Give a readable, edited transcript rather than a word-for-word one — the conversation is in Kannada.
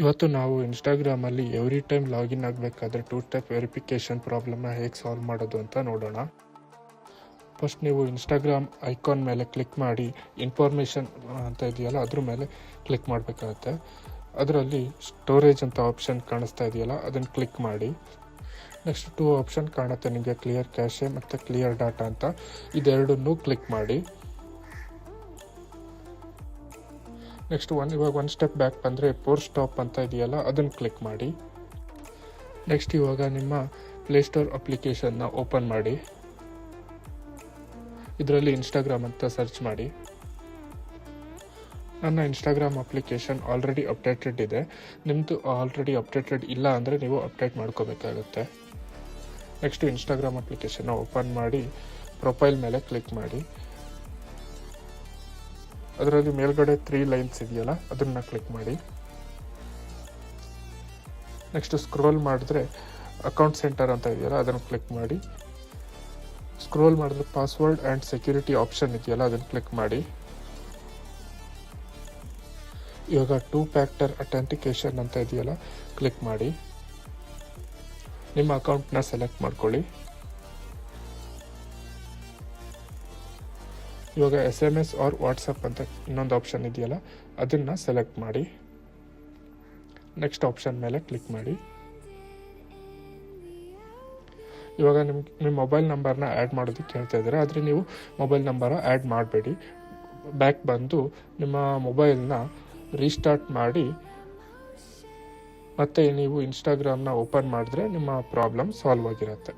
ಇವತ್ತು ನಾವು ಇನ್ಸ್ಟಾಗ್ರಾಮಲ್ಲಿ ಎವ್ರಿ ಟೈಮ್ ಲಾಗಿನ್ ಆಗಬೇಕಾದ್ರೆ 2 ಸ್ಟೆಪ್ ವೆರಿಫಿಕೇಷನ್ ಪ್ರಾಬ್ಲಮ್ನ ಹೇಗೆ ಸಾಲ್ವ್ ಮಾಡೋದು ಅಂತ ನೋಡೋಣ. ಫಸ್ಟ್ ನೀವು ಇನ್ಸ್ಟಾಗ್ರಾಮ್ ಐಕಾನ್ ಮೇಲೆ ಕ್ಲಿಕ್ ಮಾಡಿ ಇನ್ಫಾರ್ಮೇಷನ್ ಅಂತ ಇದೆಯಲ್ಲ ಅದ್ರ ಮೇಲೆ ಕ್ಲಿಕ್ ಮಾಡಬೇಕಾಗತ್ತೆ. ಅದರಲ್ಲಿ ಸ್ಟೋರೇಜ್ ಅಂತ ಆಪ್ಷನ್ ಕಾಣಿಸ್ತಾ ಇದೆಯಲ್ಲ ಅದನ್ನು ಕ್ಲಿಕ್ ಮಾಡಿ. ನೆಕ್ಸ್ಟ್ 2 ಆಪ್ಷನ್ ಕಾಣುತ್ತೆ ನಿಮಗೆ, ಕ್ಲಿಯರ್ ಕ್ಯಾಶೆ ಮತ್ತು ಕ್ಲಿಯರ್ ಡಾಟಾ ಅಂತ. ಇದೆರಡನ್ನೂ ಕ್ಲಿಕ್ ಮಾಡಿ. ನೆಕ್ಸ್ಟ್ ಇವಾಗ 1 ಸ್ಟೆಪ್ ಬ್ಯಾಕ್ ಬಂದರೆ ಫೋರ್ಸ್ ಸ್ಟಾಪ್ ಅಂತ ಇದೆಯಲ್ಲ ಅದನ್ನು ಕ್ಲಿಕ್ ಮಾಡಿ. ನೆಕ್ಸ್ಟ್ ಇವಾಗ ನಿಮ್ಮ ಪ್ಲೇಸ್ಟೋರ್ ಅಪ್ಲಿಕೇಶನ್ನ ಓಪನ್ ಮಾಡಿ. ಇದರಲ್ಲಿ ಇನ್ಸ್ಟಾಗ್ರಾಮ್ ಅಂತ ಸರ್ಚ್ ಮಾಡಿ. ನನ್ನ ಇನ್ಸ್ಟಾಗ್ರಾಮ್ ಅಪ್ಲಿಕೇಶನ್ ಆಲ್ರೆಡಿ ಅಪ್ಡೇಟೆಡ್ ಇದೆ. ನಿಮ್ಮದು ಆಲ್ರೆಡಿ ಅಪ್ಡೇಟೆಡ್ ಇಲ್ಲ ಅಂದರೆ ನೀವು ಅಪ್ಡೇಟ್ ಮಾಡ್ಕೋಬೇಕಾಗುತ್ತೆ. ನೆಕ್ಸ್ಟ್ ಇನ್ಸ್ಟಾಗ್ರಾಮ್ ಅಪ್ಲಿಕೇಶನ್ನ ಓಪನ್ ಮಾಡಿ ಪ್ರೊಫೈಲ್ ಮೇಲೆ ಕ್ಲಿಕ್ ಮಾಡಿ. ಅದರಲ್ಲಿ ಮೇಲ್ಗಡೆ 3 ಲೈನ್ಸ್ ಇದೆಯಲ್ಲ ಅದನ್ನು ಕ್ಲಿಕ್ ಮಾಡಿ. ನೆಕ್ಸ್ಟ್ ಸ್ಕ್ರೋಲ್ ಮಾಡಿದ್ರೆ ಅಕೌಂಟ್ ಸೆಂಟರ್ ಅಂತ ಇದೆಯಲ್ಲ ಅದನ್ನು ಕ್ಲಿಕ್ ಮಾಡಿ. ಸ್ಕ್ರೋಲ್ ಮಾಡಿದ್ರೆ ಪಾಸ್ವರ್ಡ್ ಆ್ಯಂಡ್ ಸೆಕ್ಯೂರಿಟಿ ಆಪ್ಷನ್ ಇದೆಯಲ್ಲ ಅದನ್ನು ಕ್ಲಿಕ್ ಮಾಡಿ. ಇವಾಗ 2 ಫ್ಯಾಕ್ಟರ್ ಅಥೆಂಟಿಕೇಶನ್ ಅಂತ ಇದೆಯಲ್ಲ ಕ್ಲಿಕ್ ಮಾಡಿ. ನಿಮ್ಮ ಅಕೌಂಟ್ನ ಸೆಲೆಕ್ಟ್ ಮಾಡ್ಕೊಳ್ಳಿ. ಇವಾಗ SMS ಆರ್ ವಾಟ್ಸಪ್ ಅಂತ ಇನ್ನೊಂದು ಆಪ್ಷನ್ ಇದೆಯಲ್ಲ ಅದನ್ನು ಸೆಲೆಕ್ಟ್ ಮಾಡಿ. ನೆಕ್ಸ್ಟ್ ಆಪ್ಷನ್ ಮೇಲೆ ಕ್ಲಿಕ್ ಮಾಡಿ. ಇವಾಗ ನಿಮ್ಮ ಮೊಬೈಲ್ ನಂಬರ್ನ ಆ್ಯಡ್ ಮಾಡೋದಕ್ಕೆ ಹೇಳ್ತಾ ಇದ್ದಾರೆ, ಆದರೆ ನೀವು ಮೊಬೈಲ್ ನಂಬರ ಆ್ಯಡ್ ಮಾಡಬೇಡಿ. ಬ್ಯಾಕ್ ಬಂದು ನಿಮ್ಮ ಮೊಬೈಲ್ನ ರೀಸ್ಟಾರ್ಟ್ ಮಾಡಿ ಮತ್ತೆ ನೀವು ಇನ್ಸ್ಟಾಗ್ರಾಮ್ನ ಓಪನ್ ಮಾಡಿದ್ರೆ ನಿಮ್ಮ ಪ್ರಾಬ್ಲಮ್ ಸಾಲ್ವ್ ಆಗಿರುತ್ತೆ.